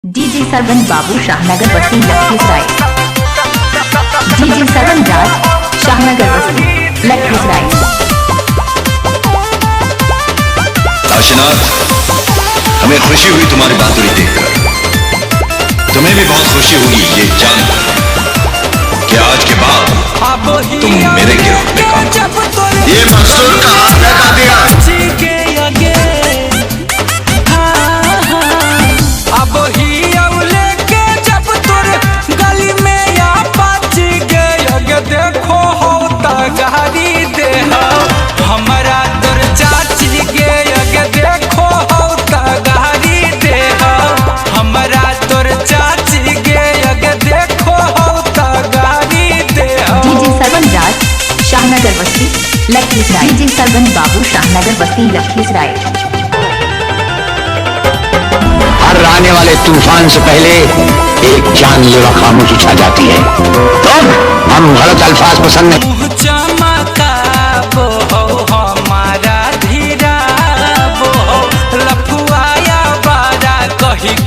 DJ सरवन बाबू शाहनगर बस्ती Lakhisarai. DJ सरवन राज शाहनगर बस्ती लखीसराय। काशीनाथ, हमें खुशी हुई तुम्हारी बहादुरी देखकर। तुम्हें भी बहुत खुशी होगी ये जानकर कि आज के बाद तुम मेरे गिरोह में काम करोगे। ये मंसूर का हाथ लगा दिया। शाहनगर बस्ती लखीसराय। डीजे सरवन बाबू शाहनगर बस्ती लखीसराय। हर आने वाले तूफान से पहले एक जानलेवा खामोशी छा जाती है। तो हम गलत अल्फाज पसंद नहीं।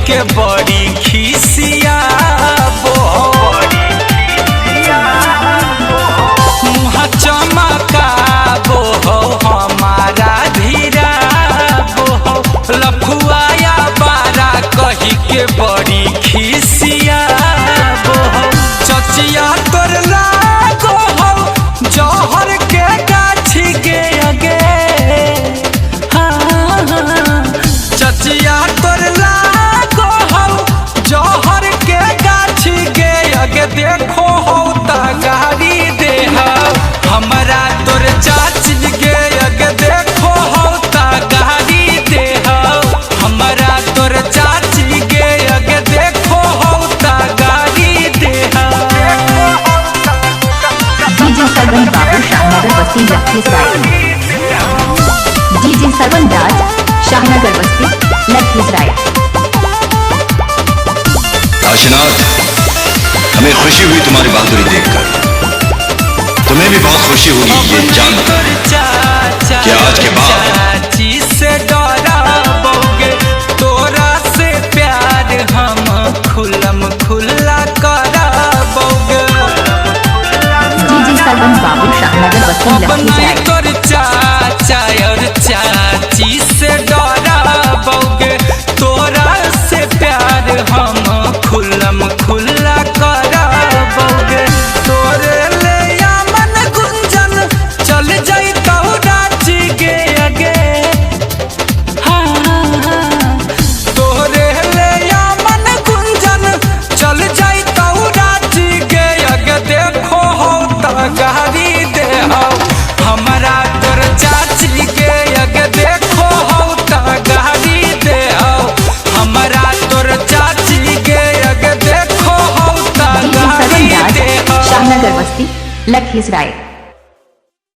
के बड़ी खिसिया चमका बो हो हमारा धीरा बो हो लफुआया बारा कही के बड़ी खिसिया बो हो चचिया तोर लागो हो जौहर के गाछी के अगे। हाँ चचिया तोर लागो हो जौहर के गाछी के अगे। देखो हो तगारी दे हमरा तोर चाची के अगे। देखो हो तगारी दे हमरा तोर चाची के अगे। देखो हो तगारी दे। डीजे सरवन बाबू शाहनगर बस्ती लखीसराय। डीजे सरवन राज शाहनगर बस्ती लखीसराय। काशीनाथ, हमें खुशी हुई तुम्हारी बहादुरी देखकर। तुम्हें भी बहुत खुशी होगी ये जानकर कि आज के बाद से डराओगे तोरा से प्यार हम खुलम खुला कराओगे। डीजे सरवन बाबू शाहनगर बस्ती लखीसराय। तोर चाचा और चाची से डराओगे तोरा से प्यार हम खुलम खुला कराओगे। तोरे चल जाई रांची के अगे। हाँ तोरे ले मन गुंजन चल जाई रांची के अगे। देखो हो तगारी दे हमरा तोर चाची के अगे। देखो हो तगारी दे हमरा तोर चाची के अगे। देखो हो तगारी दे। शाहनगर बस्ती लखीसराय।